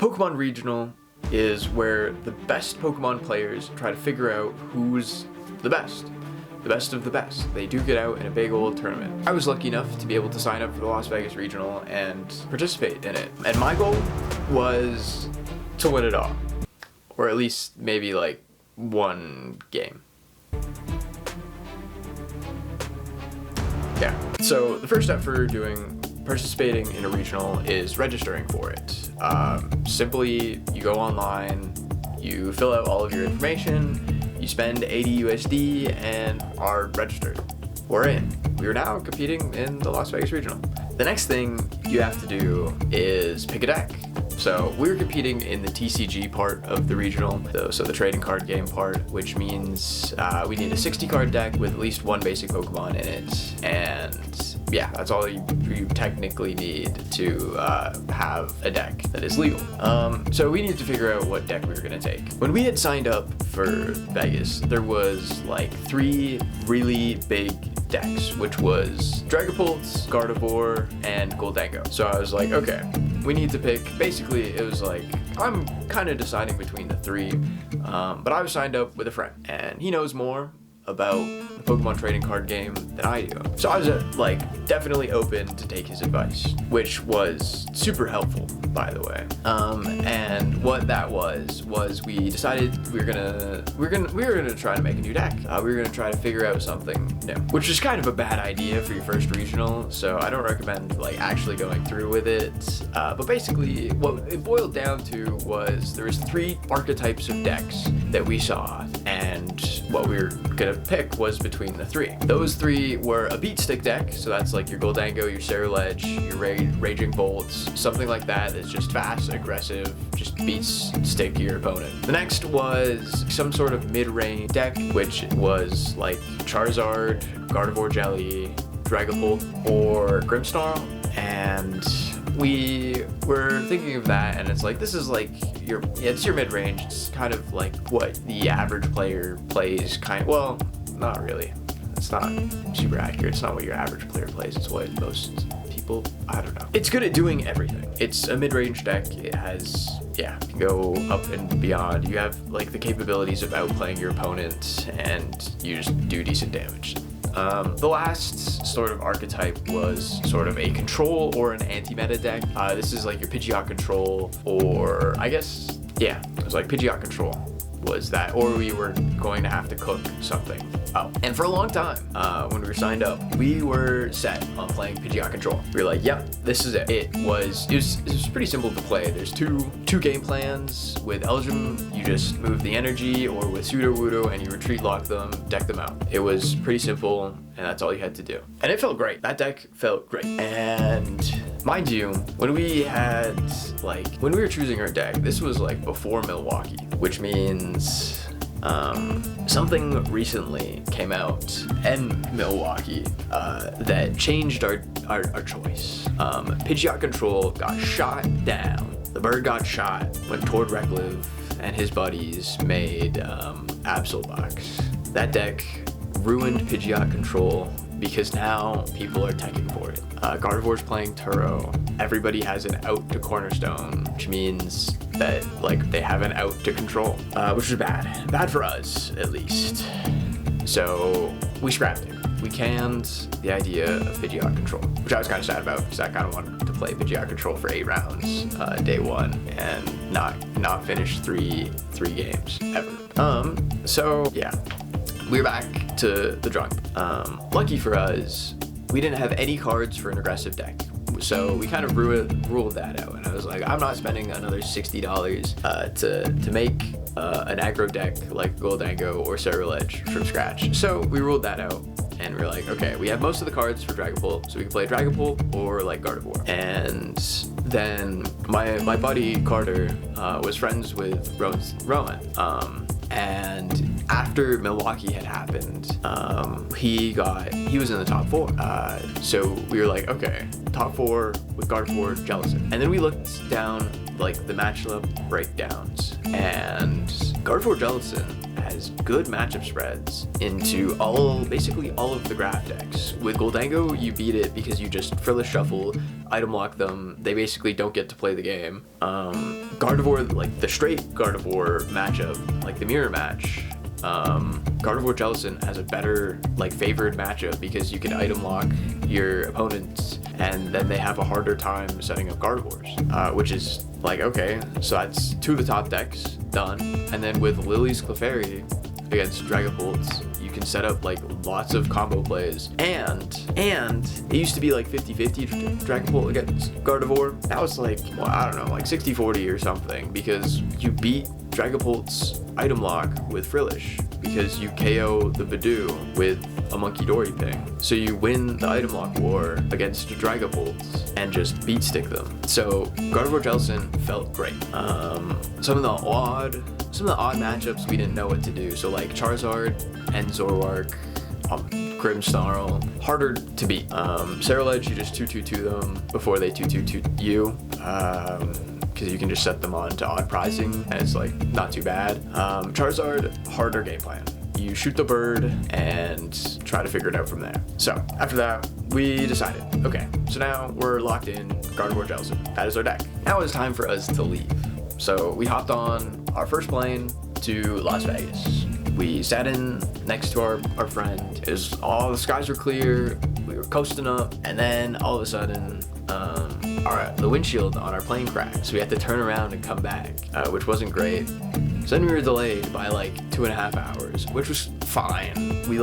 Pokemon Regional is where the best Pokemon players try to figure out who's the best of the best. They do get out in a big old tournament. I was lucky enough to be able to sign up for the Las Vegas Regional and participate in it. And my goal was to win it all. Or at least maybe like one game. Yeah. So the first step for participating in a regional is registering for it. Simply, you go online, you fill out all of your information, you spend 80 USD and are registered. We're in. We are now competing in the Las Vegas Regional. The next thing you have to do is pick a deck. So we were competing in the TCG part of the regional, so the trading card game part, which means we need a 60 card deck with at least one basic Pokemon in it, and yeah, that's all you technically need to have a deck that is legal. So we needed to figure out what deck we were gonna take. When we had signed up for Vegas, there was like 3 really big decks, which was Dragapult, Gardevoir, and Goldango. So I was like, okay, we need to pick, basically it was like, I'm kind of deciding between the 3, but I was signed up with a friend, and he knows more about the Pokemon trading card game than I do. So I was like definitely open to take his advice, which was super helpful, by the way. And what that was we decided we were gonna try to make a new deck. We were gonna try to figure out something new, which is kind of a bad idea for your first regional. So I don't recommend like actually going through with it. But basically, what it boiled down to was there was 3 archetypes of decks that we saw, and what we were gonna pick was between the 3. Those 3 were a beat stick deck, so that's like your Goldango, your Ceruledge, your Raging Bolts, something like that that's just fast, aggressive, just beats stick your opponent. The next was some sort of mid-range deck, which was like Charizard, Gardevoir Jelly, Dragapult, or Grimmsnarl, and we were thinking of that, and it's like, this is like it's your mid-range. It's kind of like what the average player plays, well, not really. It's not super accurate. It's not what your average player plays. It's what most people, I don't know. It's good at doing everything. It's a mid-range deck. It has, yeah, can go up and beyond. You have like the capabilities of outplaying your opponent, and you just do decent damage. The last sort of archetype was sort of a control or an anti-meta deck. This is like your Pidgeot control, or I guess, yeah, it was like Pidgeot control was that, or we were going to have to cook something. Oh, and for a long time, when we were signed up, we were set on playing Pidgeot control. We were like, yep, this is it. It was pretty simple to play. There's two game plans. With Elgin, you just move the energy, or with Sudowoodo, and you retreat lock them, deck them out. It was pretty simple, and that's all you had to do. And it felt great. That deck felt great. And mind you, when we were choosing our deck, this was like before Milwaukee, which means something recently came out in Milwaukee that changed our choice. Pidgeot control got shot down. The bird got shot when Tord Rekliv and his buddies made Absolbox. That deck ruined Pidgeot control because now people are teching for it. Gardevoir's playing Turo. Everybody has an out to Cornerstone, which means that like they have an out to control, which is bad for us at least. So we scrapped it. We canned the idea of Pidgeot control, which I was kind of sad about because I kind of wanted to play Pidgeot control for 8 rounds day 1 and not finish three games ever. So yeah, we're back to the drawing. Lucky for us, we didn't have any cards for an aggressive deck. So we kind of ruled that out, and I was like, I'm not spending another $60 to make an aggro deck like Goldango or Ceruledge from scratch. So we ruled that out, and we were like, okay, we have most of the cards for Dragapult, so we can play Dragapult or like Gardevoir. And then my buddy Carter was friends with Rowan. And after Milwaukee had happened, he was in the top 4. So we were like, okay, top 4 with Gardevoir, Jellicent. And then we looked down like the matchup breakdowns, and Gardevoir Jellicent has good matchup spreads into basically all of the graph decks. With Goldango, you beat it because you just Frillis Shuffle, item lock them. They basically don't get to play the game. Gardevoir, like the straight Gardevoir matchup, like the mirror match, Gardevoir Jellicent has a better like favored matchup because you can item lock your opponents and then they have a harder time setting up Gardevoirs, which is like, okay, so that's 2 of the top decks done. And then with Lily's Clefairy against Dragapults, you can set up like lots of combo plays, and it used to be like 50-50 Dragapult against Gardevoir. That was like, well, I don't know, like 60-40 or something, because you beat Dragapult's item lock with Frillish because you KO the Badoo with a Monkey Dory ping. So you win the item lock war against Dragapults and just beat stick them. So Gardevoir Jellicent felt great. Some of the odd matchups we didn't know what to do. So like Charizard and Zoroark, Grimmsnarl, harder to beat. Ceruledge, you just 2-2-2 them before they 2-2-2 you. Because you can just set them on to odd prizing and it's like not too bad. Charizard, harder game plan. You shoot the bird and try to figure it out from there. So after that, we decided, okay, so now we're locked in Gardevoir Jellicent. That is our deck. Now it's time for us to leave. So we hopped on our first plane to Las Vegas. We sat in next to our friend. It was all the skies were clear. We were coasting up, and then all of a sudden, the windshield on our plane cracked. So we had to turn around and come back, which wasn't great. So then we were delayed by like 2.5 hours, which was fine. We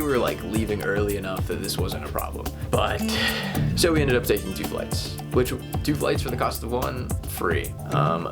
were like leaving early enough that this wasn't a problem. But so we ended up taking 2 flights, which 2 flights for the cost of 1, free.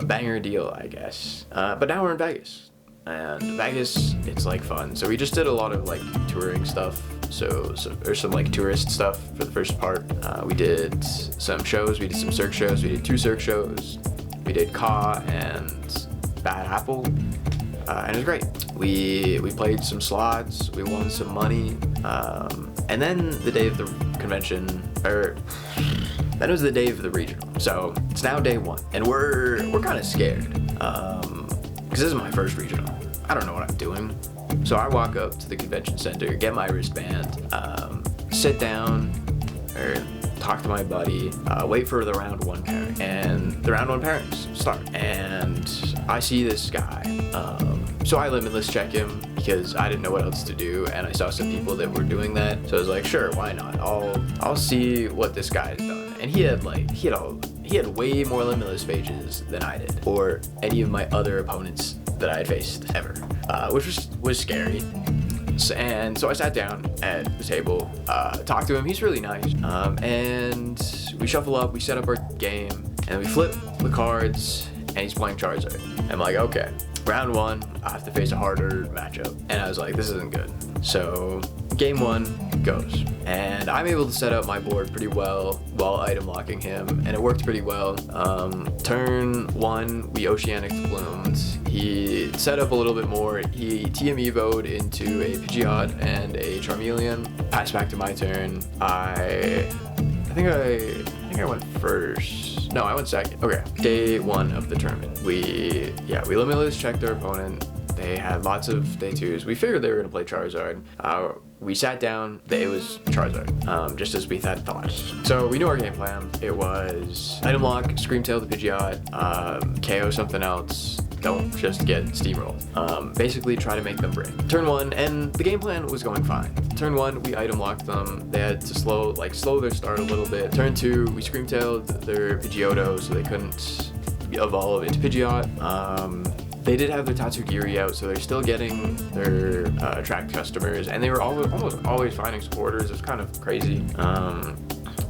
Banger deal, I guess. But now we're in Vegas. And Vegas, it's like fun. So we just did a lot of like touring stuff. So some like tourist stuff for the first part. We did some shows. We did some Cirque shows. We did 2 Cirque shows. We did Ka and Bad Apple. And it was great. We played some slots. We won some money. And then the day of the convention, then it was the day of the regional. So it's now day 1, and we're kind of scared because this is my first regional. I don't know what I'm doing. So I walk up to the convention center, get my wristband, sit down, or talk to my buddy, wait for the round 1 pairing, and the round 1 pairings start. And I see this guy. So I limitless check him because I didn't know what else to do, and I saw some people that were doing that. So I was like, sure, why not? I'll see what this guy's done. And he had way more limitless phages than I did, or any of my other opponents that I had faced ever, which was scary. And so I sat down at the table, talked to him. He's really nice. And we shuffle up, we set up our game, and we flip the cards, and he's playing Charizard. I'm like, okay, round 1, I have to face a harder matchup. And I was like, this isn't good. So game 1 goes, and I'm able to set up my board pretty well while item locking him, and it worked pretty well. Turn 1, we Oceanic Bloomed. He set up a little bit more. He TM Evo'd into a Pidgeot and a Charmeleon. Passed back to my turn. I think I went first. No, I went second. Okay, day 1 of the tournament. We limitless checked their opponent. They had lots of day 2s. We figured they were gonna play Charizard. We sat down, it was Charizard, just as we had thought. So we knew our game plan. It was item lock, Scream Tail the Pidgeot, KO something else, don't just get steamrolled. Basically try to make them break. Turn 1, and the game plan was going fine. Turn 1, we item locked them. They had to slow their start a little bit. Turn 2, we Scream Tailed their Pidgeotto so they couldn't evolve into Pidgeot. They did have their Tatsugiri out, so they're still getting their attract customers, and they were almost always finding supporters. It was kind of crazy.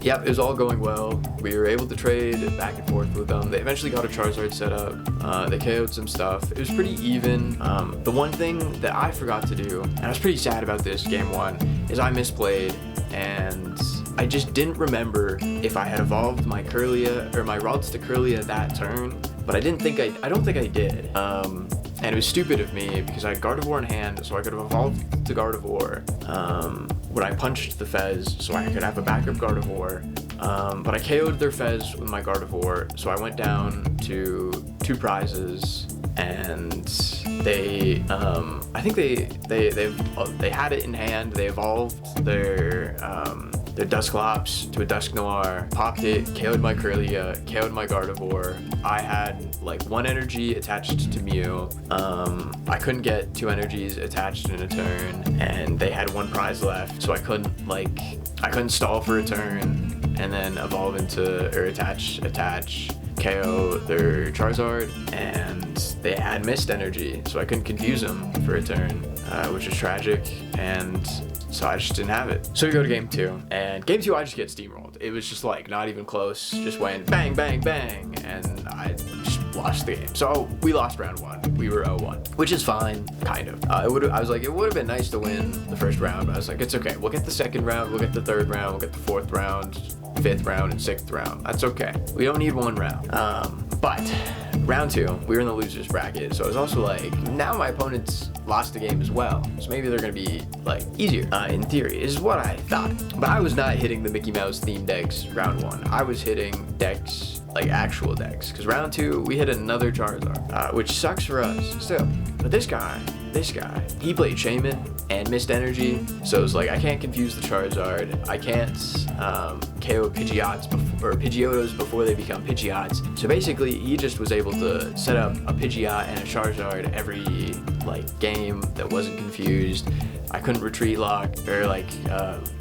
Yep, it was all going well. We were able to trade back and forth with them. They eventually got a Charizard set up. They KO'd some stuff. It was pretty even. The one thing that I forgot to do, and I was pretty sad about this game 1, is I misplayed, and I just didn't remember if I had evolved my Kirlia or my Ralts to Kirlia that turn. But I don't think I did. And it was stupid of me because I had Gardevoir in hand, so I could have evolved to Gardevoir when I punched the Fez, so I could have a backup Gardevoir. But I KO'd their Fez with my Gardevoir, so I went down to 2 prizes, and they I think they had it in hand. They evolved their their Dusclops to a Dusk Noir, popped it, KO'd my Kirlia, KO'd my Gardevoir. I had like 1 energy attached to Mew. I couldn't get 2 energies attached in a turn, and they had 1 prize left, so I couldn't stall for a turn and then evolve into, or attach, KO their Charizard, and they had missed energy, so I couldn't confuse them for a turn, which is tragic, and so I just didn't have it. So we go to game 2, and game 2 I just get steamrolled. It was just like not even close, just went bang, bang, bang, and I just lost the game. So we lost round 1. We were 0-1, which is fine, kind of. I was like, it would have been nice to win the first round, but I was like, it's okay. We'll get the second round, we'll get the third round, we'll get the 4th round, 5th round, and 6th round. That's okay. We don't need 1 round. But round 2, we were in the losers bracket, so I was also like, now my opponents lost the game as well, so maybe they're gonna be like easier, in theory, is what I thought. But I was not hitting the Mickey Mouse themed decks round 1. I was hitting decks, like actual decks, because round 2 we hit another Charizard, which sucks for us still. But this guy, he played Shaman and missed energy, so it's like I can't confuse the Charizard, I can't KO Pidgeotos before they become Pidgeots. So basically he just was able to set up a Pidgeot and a Charizard every like game that wasn't confused. I couldn't retreat lock or like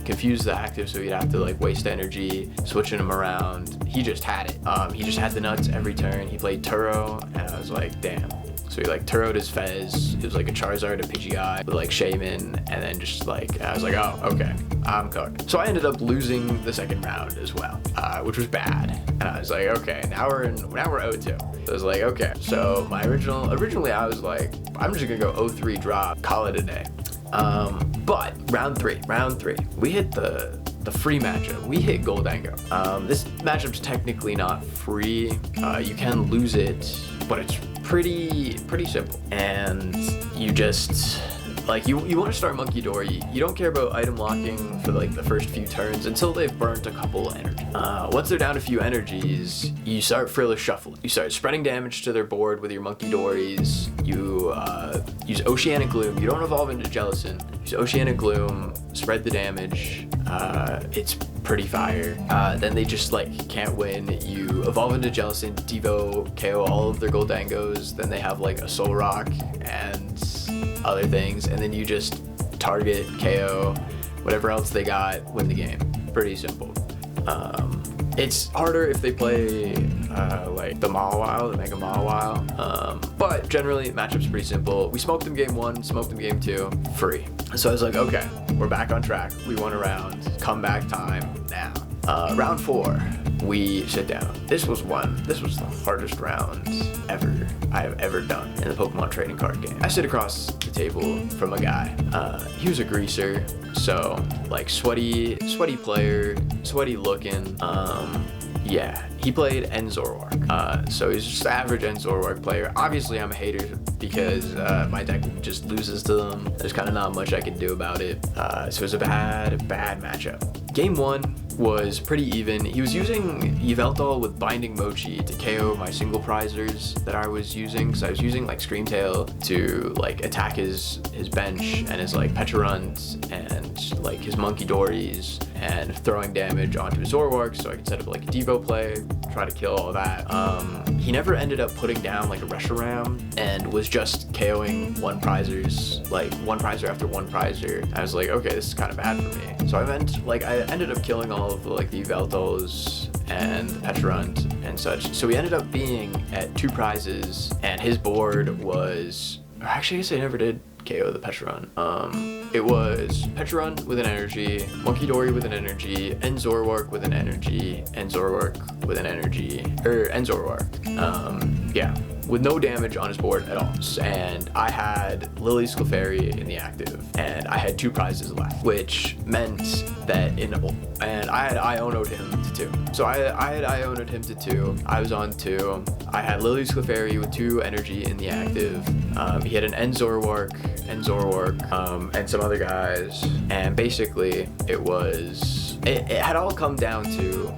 confuse the active, so he'd have to like waste energy switching him around. He just had it. He just had the nuts every turn. He played Turo, and I was like, damn. So he like Turo'd his Fez. It was like a Charizard, a Pidgeot with like Shaman, and then just like, I was like, oh, okay, I'm cooked. So I ended up losing the second round as well, which was bad. And I was like, okay, now we're 0-2. So I was like, okay. So my originally I was like, I'm just gonna go 0-3 drop, call it a day. But round three, we hit the free matchup. We hit Goldango. This matchup's technically not free. You can lose it, but it's pretty simple. And you just like you want to start Monkey Dory. You don't care about item locking for like the first few turns until they've burnt a couple energy. Once they're down a few energies, you start Frillish Shuffling. You start spreading damage to their board with your Monkey Dories. You use Oceanic Gloom. You don't evolve into Jellicent. Use Oceanic Gloom, spread the damage. It's pretty fire. Then they just like can't win. You evolve into Jellicent, Devo, KO all of their Goldangos. Then they have like a Soul Rock and other things, and then you just target, KO, whatever else they got, win the game. Pretty simple. It's harder if they play like the Mawile, the Mega Mawile, but generally matchup's pretty simple. We smoked them game 1, smoked them game 2, free. So I was like, okay, we're back on track. We won a round, comeback time now. Round 4, we sit down. This was the hardest round I have ever done in the Pokemon trading card game. I sit across the table from a guy. He was a greaser, so like sweaty player, sweaty looking. Yeah, he played Enzorwark. So he's just the average Enzorwark player. Obviously, I'm a hater because my deck just loses to them. There's kind of not much I can do about it. So it was a bad matchup. Game 1 was pretty even. He was using Yveltal with Binding Mochi to KO my single prizers that I was using, because I was using like Screamtail to like attack his bench and his like Pecharunt and like his Monkey Dories, and throwing damage onto his Zoroark so I could set up like a Devo play, try to kill all that. He never ended up putting down like a Reshiram and was just KOing one prizers, like one prizer after one prizer. I was like, okay, this is kind of bad for me. So I ended up killing all of like the Yveltals and the Pecharunt and such. So we ended up being at 2 prizes, and his board was, or actually I guess I never did KO the Pecharunt. It was Pecharunt with an energy, Monkey Dory with an energy, Enzorwark with an energy, Enzorwark with an energy, or Enzorwark. Yeah, with no damage on his board at all. And I had Lily's Clefairy in the active, and I had 2 prizes left, which meant that and I had Iono'd him to 2. So I had Iono'd him to 2. I was on 2. I had Lily's Clefairy with 2 energy in the active. He had an Enzorwark, and some other guys. And basically, it had all come down to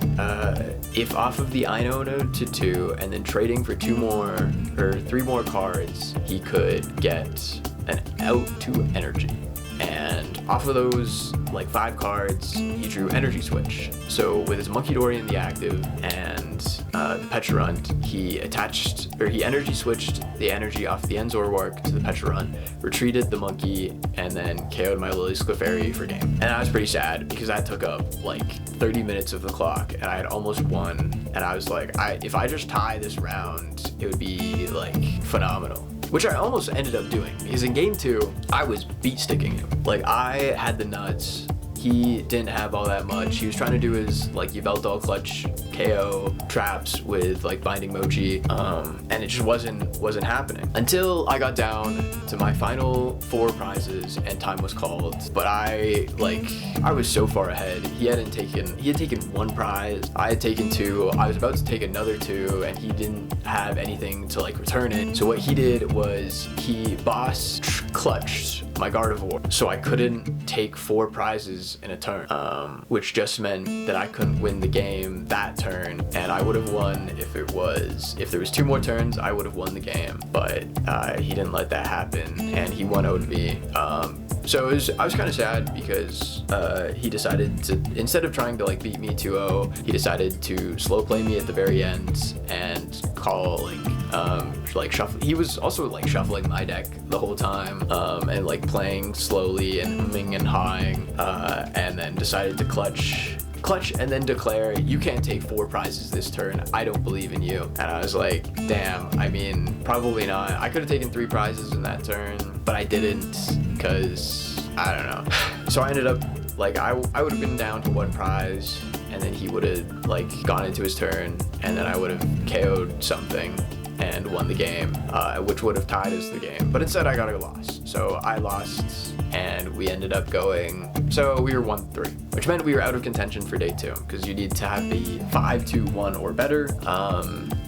if off of the Iono to 2 and then trading for 2 more or 3 more cards, he could get an out 2 energy. And off of those like 5 cards, he drew Energy Switch. So with his Munkidori in the active and the Pecharunt, he Energy Switched the energy off the Enzorwark to the Pecharunt, retreated the Monkey, and then KO'd my Lily Clefairy for game. And I was pretty sad because that took up like 30 minutes of the clock, and I had almost won. And I was like, if I just tie this round, it would be like phenomenal. Which I almost ended up doing, because in game 2, I was beat sticking him. Like, I had the nuts. He didn't have all that much. He was trying to do his like Yveltal clutch KO traps with like Binding Mochi, and it just wasn't happening until I got down to my final 4 prizes and time was called. But I was so far ahead. He had taken 1 prize. I had taken 2. I was about to take another 2, and he didn't have anything to like return it. So what he did was he boss clutched my Gardevoir, so I couldn't take 4 prizes in a turn, which just meant that I couldn't win the game that turn, and I would have won if there was 2 more turns. I would have won the game, but he didn't let that happen, and he 1-0'd me. So I was kind of sad because he decided to, instead of trying to like beat me 2-0, he decided to slow play me at the very end and call like shuffle. He was also like shuffling my deck the whole time, and like playing slowly and humming and hawing, and then decided to clutch and then declare, "You can't take 4 prizes this turn. I don't believe in you." And I was like, damn, I mean, probably not. I could have taken 3 prizes in that turn, but I didn't because I don't know. So I ended up like I would have been down to 1 prize, and then he would have like gone into his turn, and then I would have KO'd something and won the game, which would have tied us the game. But instead I got a loss. So I lost, and we ended up going, so we were 1-3, which meant we were out of contention for day 2, because you need to have the 5-2-1 or better,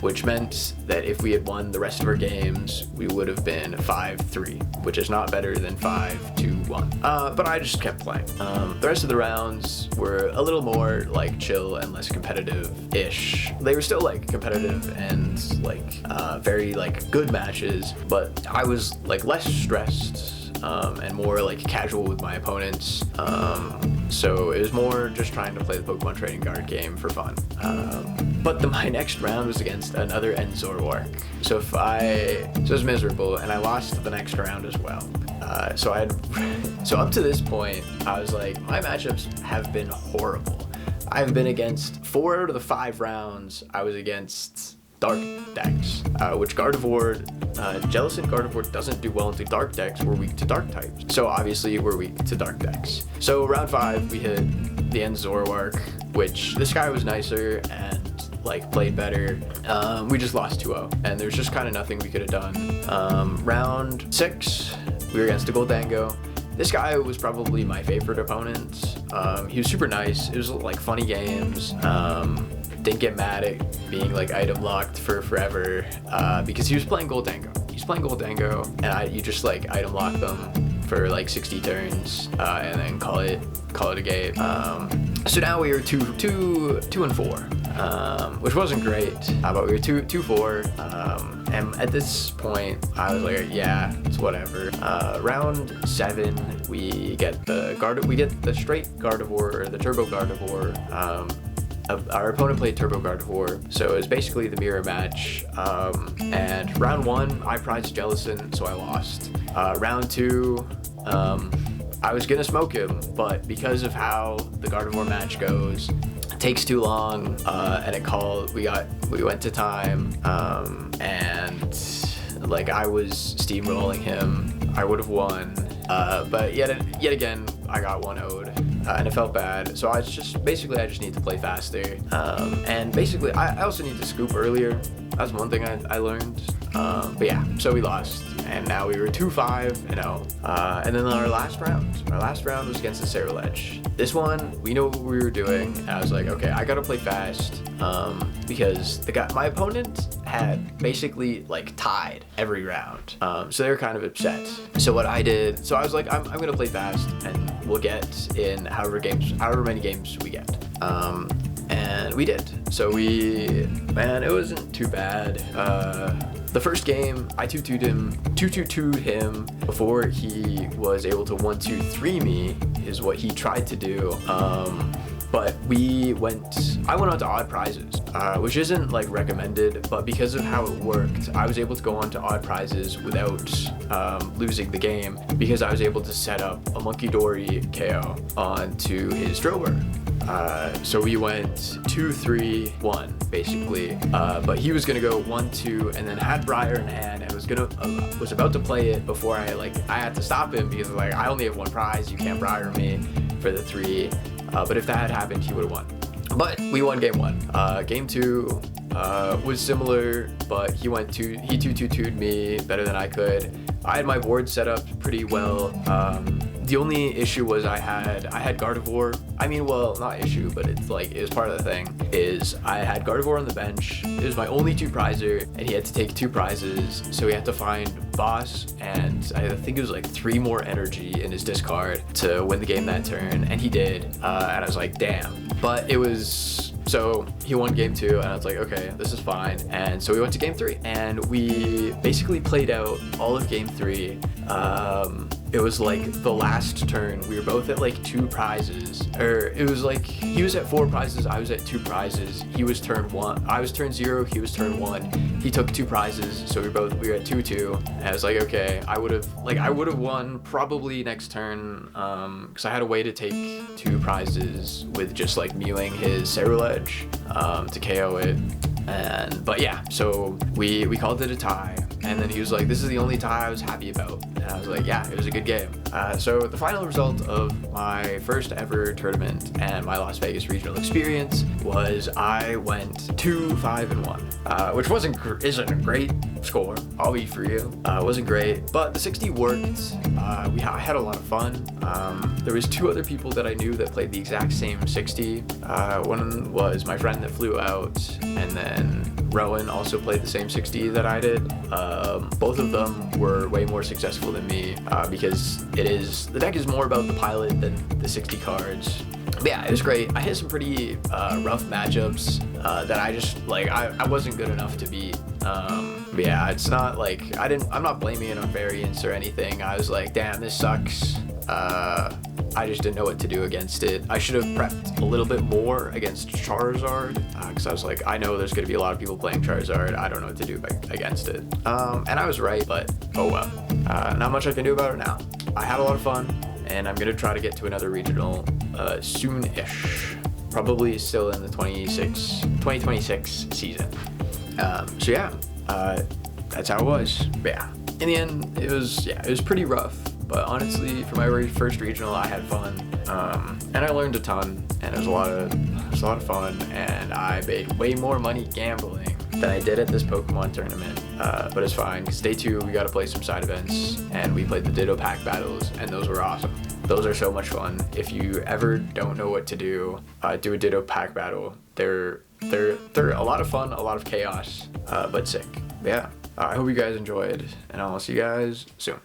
which meant that if we had won the rest of our games, we would have been 5-3, which is not better than 5-2-1. But I just kept playing. The rest of the rounds were a little more like chill and less competitive-ish. They were still like competitive and like very like good matches, but I was like less stressed and more like casual with my opponents. So it was more just trying to play the Pokemon trading card game for fun. But my next round was against another Enzorwark. So it was miserable, and I lost the next round as well. So up to this point, I was like, my matchups have been horrible. I've been against 4 out of the 5 rounds. I was against dark decks, which Gardevoir, Jellicent Gardevoir doesn't do well into dark decks. We're weak to dark types. So obviously we're weak to dark decks. So round 5, we hit the Enzorwark, which this guy was nicer and like played better. We just lost 2-0, and there's just kind of nothing we could have done. Round 6, we were against a Goldango. This guy was probably my favorite opponent. He was super nice. It was like funny games. Didn't get mad at being like item locked for forever, because he was playing Goldango. He's playing Goldango, and you just like item lock them for like 60 turns, and then call it a game. So now we were 2-4, which wasn't great, but we were 2-4. And at this point, I was like, yeah, it's whatever. Round 7, we get the straight Gardevoir, or the Turbo Gardevoir. Our opponent played Turbo Gardevoir, so it was basically the mirror match. And round 1, I prized Jellicent, so I lost. Round 2, I was gonna smoke him, but because of how the Gardevoir match goes, it takes too long, and we went to time, and like I was steamrolling him. I would have won, but yet again, I got 1-0'd, and it felt bad. So I just need to play faster, and basically I also need to scoop earlier. That's one thing I learned. But yeah, so we lost, and now we were 2-5-0. And then our last round was against the Ceruledge. This one, we know what we were doing, and I was like, okay, I gotta play fast, because my opponent had basically like tied every round, so they were kind of upset. So what I did, so I was like, I'm gonna play fast, and we'll get in however many games we get. And we did. So man, it wasn't too bad. The first game, I 2-2'd him before he was able to 1-2-3 me, is what he tried to do. But I went on to odd prizes, which isn't like recommended, but because of how it worked, I was able to go on to odd prizes without losing the game, because I was able to set up a Monkey Dory KO onto his Drover. So we went 2-3-1 basically, but he was gonna go 1-2 and then had Briar in hand and was about to play it before I had to stop him, because like, I only have one prize, you can't Briar me for the 3. But if that had happened, he would have won. But we won game 1. Game 2 was similar, but he 2-2-2'd me better than I could. I had my board set up pretty well. The only issue was I had Gardevoir. I mean, well, not issue, but it was part of the thing, is I had Gardevoir on the bench. It was my only 2-prizer, and he had to take 2 prizes, so he had to find Boss, and I think it was like 3 more energy in his discard to win the game that turn, and he did, and I was like, damn. But so he won game 2, and I was like, okay, this is fine. And so we went to game 3, and we basically played out all of game 3. It was like the last turn, we were both at like 2 prizes, or it was like he was at 4 prizes, I was at 2 prizes. He was turn 1, I was turn 0, he was turn 1. He took 2 prizes, so we were at 2-2. And I was like, okay, I would have won probably next turn, because I had a way to take 2 prizes with just like mewing his Cerulege to KO it. But yeah, so we called it a tie, and then he was like, this is the only tie I was happy about, and I was like, yeah, it was a good game. So the final result of my first ever tournament and my Las Vegas regional experience was I went 2-5-1, which isn't a great score, I'll be for you. It wasn't great, but the 60 worked. I had a lot of fun. There was 2 other people that I knew that played the exact same 60. One was my friend that flew out, and then Rowan also played the same 60 that I did. Both of them were way more successful than me, because the deck is more about the pilot than the 60 cards. But yeah, it was great. I hit some pretty rough matchups that I just I wasn't good enough to beat. But yeah, it's not like I'm not blaming it on variance or anything. I was like, damn, this sucks. I just didn't know what to do against it. I should have prepped a little bit more against Charizard, because I was like, I know there's going to be a lot of people playing Charizard. I don't know what to do against it. And I was right, but oh well. Not much I can do about it now. I had a lot of fun, and I'm going to try to get to another regional soon-ish. Probably still in the 2026 season. So yeah, that's how it was. But yeah, in the end, it was pretty rough. But honestly, for my very first regional, I had fun, and I learned a ton, and it was a lot of fun, and I made way more money gambling than I did at this Pokemon tournament. But it's fine, because day 2, we got to play some side events, and we played the Ditto Pack battles, and those were awesome. Those are so much fun. If you ever don't know what to do a Ditto Pack battle. They're a lot of fun, a lot of chaos, but sick. But yeah, I hope you guys enjoyed, and I'll see you guys soon.